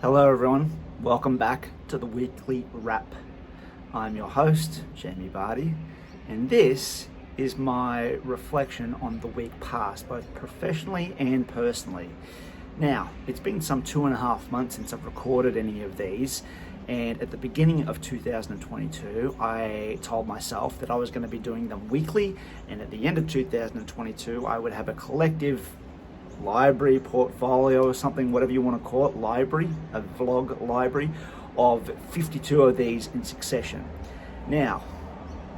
Hello everyone, welcome back to the weekly wrap. I'm your host, Jamie Barty, and this is my reflection on the week past, both professionally and personally. Now, it's been some 2.5 months since I've recorded any of these, and at the beginning of 2022, I told myself that I was going to be doing them weekly, and at the end of 2022, I would have a collective library, portfolio, or something, whatever you want to call it, library, a vlog library of 52 of these in succession. Now,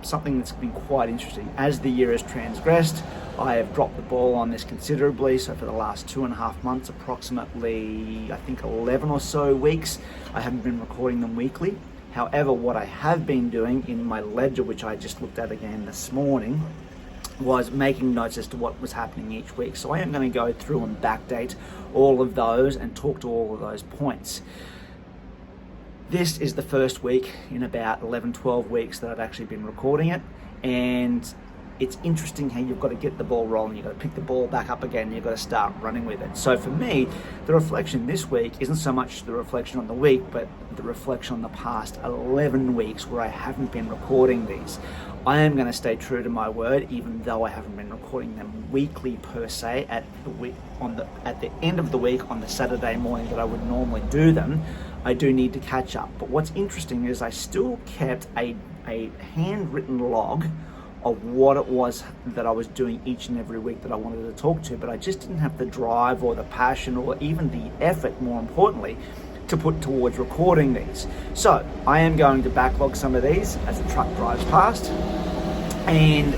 something that's been quite interesting, as the year has transgressed, I have dropped the ball on this considerably. So for the last 2.5 months, approximately, I think 11 or so weeks, I haven't been recording them weekly. However, what I have been doing in my ledger, which I just looked at again this morning, was making notes as to what was happening each week. So I am going to go through and backdate all of those and talk to all of those points. This is the first week in about 11-12 weeks that I've actually been recording it, and it's interesting how you've got to get the ball rolling, you've got to pick the ball back up again, you've got to start running with it. So for me, the reflection this week isn't so much the reflection on the week, but the reflection on the past 11 weeks where I haven't been recording these. I am going to stay true to my word, even though I haven't been recording them weekly per se at the end of the week on the Saturday morning that I would normally do them. I do need to catch up. But what's interesting is I still kept a handwritten log of what it was that I was doing each and every week that I wanted to talk to, but I just didn't have the drive or the passion or even the effort, more importantly, to put towards recording these. So I am going to backlog some of these as the truck drives past and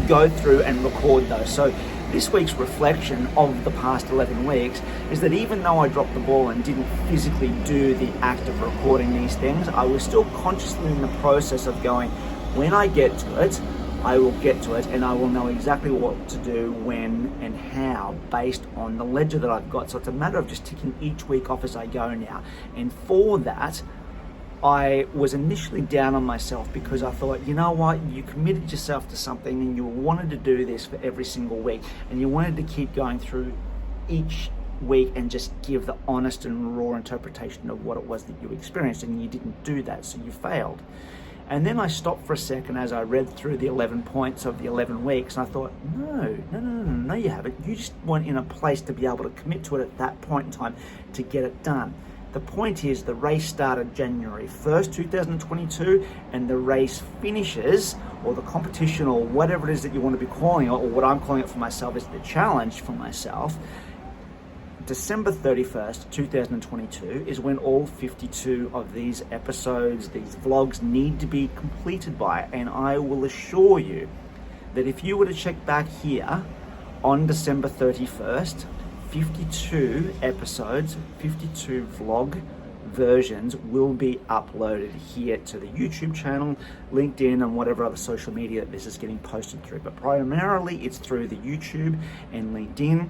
go through and record those. So this week's reflection of the past 11 weeks is that even though I dropped the ball and didn't physically do the act of recording these things, I was still consciously in the process of going, when I get to it, I will get to it, and I will know exactly what to do, when and how, based on the ledger that I've got. So it's a matter of just ticking each week off as I go now. And for that, I was initially down on myself because I thought, you know what, you committed yourself to something and you wanted to do this for every single week, and you wanted to keep going through each week and just give the honest and raw interpretation of what it was that you experienced, and you didn't do that, so you failed. And then I stopped for a second as I read through the 11 points of the 11 weeks, and I thought, no, you haven't. You just weren't in a place to be able to commit to it at that point in time to get it done. The point is, the race started January 1st, 2022, and the race finishes, or the competition, or whatever it is that you want to be calling it, or what I'm calling it for myself is the challenge for myself, December 31st, 2022 is when all 52 of these episodes, these vlogs, need to be completed by. And I will assure you that if you were to check back here on December 31st, 52 episodes, 52 vlog versions will be uploaded here to the YouTube channel, LinkedIn, and whatever other social media that this is getting posted through. But primarily it's through the YouTube and LinkedIn,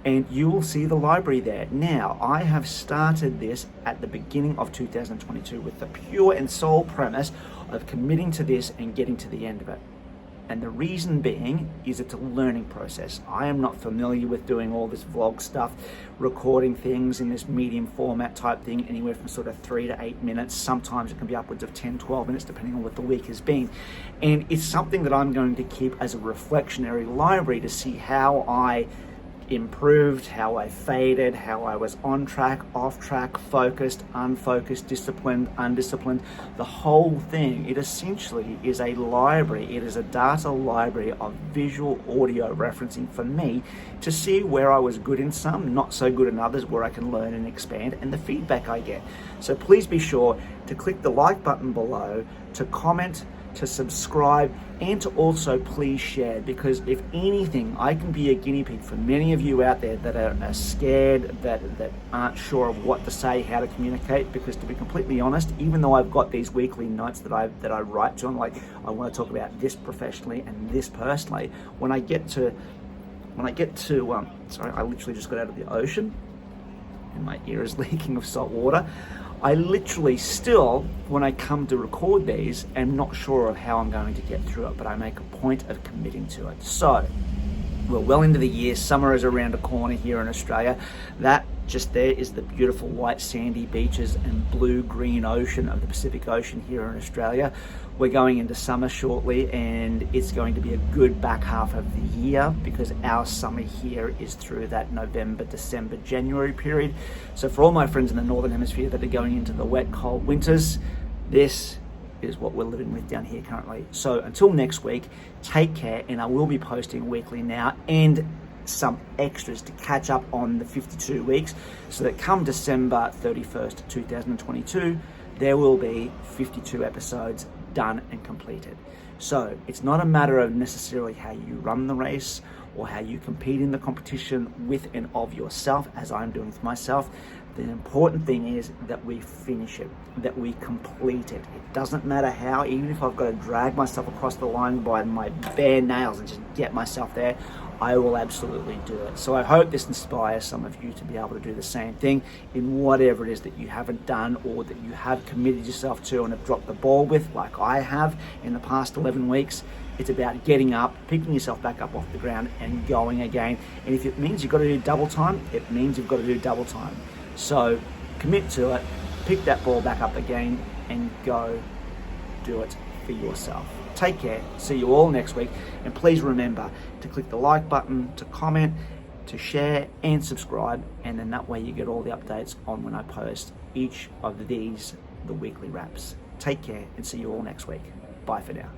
and you will see the library there. Now, I have started this at the beginning of 2022 with the pure and sole premise of committing to this and getting to the end of it. And the reason being is it's a learning process. I am not familiar with doing all this vlog stuff, recording things in this medium format type thing, anywhere from sort of 3 to 8 minutes. Sometimes it can be upwards of 10, 12 minutes, depending on what the week has been. And it's something that I'm going to keep as a reflectionary library to see how I improved, how I faded, how I was on track, off track, focused, unfocused, disciplined, undisciplined. The whole thing, it essentially is a library. It is a data library of visual audio referencing for me to see where I was good in some, not so good in others, where I can learn and expand, and the feedback I get. So please be sure to click the like button below, to comment, to subscribe, and to also please share, because if anything, I can be a guinea pig for many of you out there that are scared, that aren't sure of what to say, how to communicate. Because to be completely honest, even though I've got these weekly notes that I write to, I'm like, I want to talk about this professionally and this personally, when I get to sorry, I literally just got out of the ocean and my ear is leaking of salt water. I literally still, when I come to record these, am not sure of how I'm going to get through it, but I make a point of committing to it. So, we're well into the year. Summer is around the corner here in Australia. That Just there is the beautiful white sandy beaches and blue-green ocean of the Pacific Ocean here in Australia. We're going into summer shortly, and it's going to be a good back half of the year because our summer here is through that November, December, January period. So for all my friends in the Northern Hemisphere that are going into the wet, cold winters, this is what we're living with down here currently. So until next week, take care, and I will be posting weekly now and some extras to catch up on the 52 weeks so that come December 31st, 2022, there will be 52 episodes done and completed. So it's not a matter of necessarily how you run the race or how you compete in the competition with and of yourself, as I'm doing for myself. The important thing is that we finish it, that we complete it. It doesn't matter how, even if I've got to drag myself across the line by my bare nails and just get myself there, I will absolutely do it. So I hope this inspires some of you to be able to do the same thing in whatever it is that you haven't done or that you have committed yourself to and have dropped the ball with, like I have in the past 11 weeks. It's about getting up, picking yourself back up off the ground and going again. And if it means you've got to do double time, it means you've got to do double time. So commit to it, pick that ball back up again and go do it for yourself. Take care. See you all next week. And please remember to click the like button, to comment, to share and subscribe. And then that way you get all the updates on when I post each of these, the weekly wraps. Take care and see you all next week. Bye for now.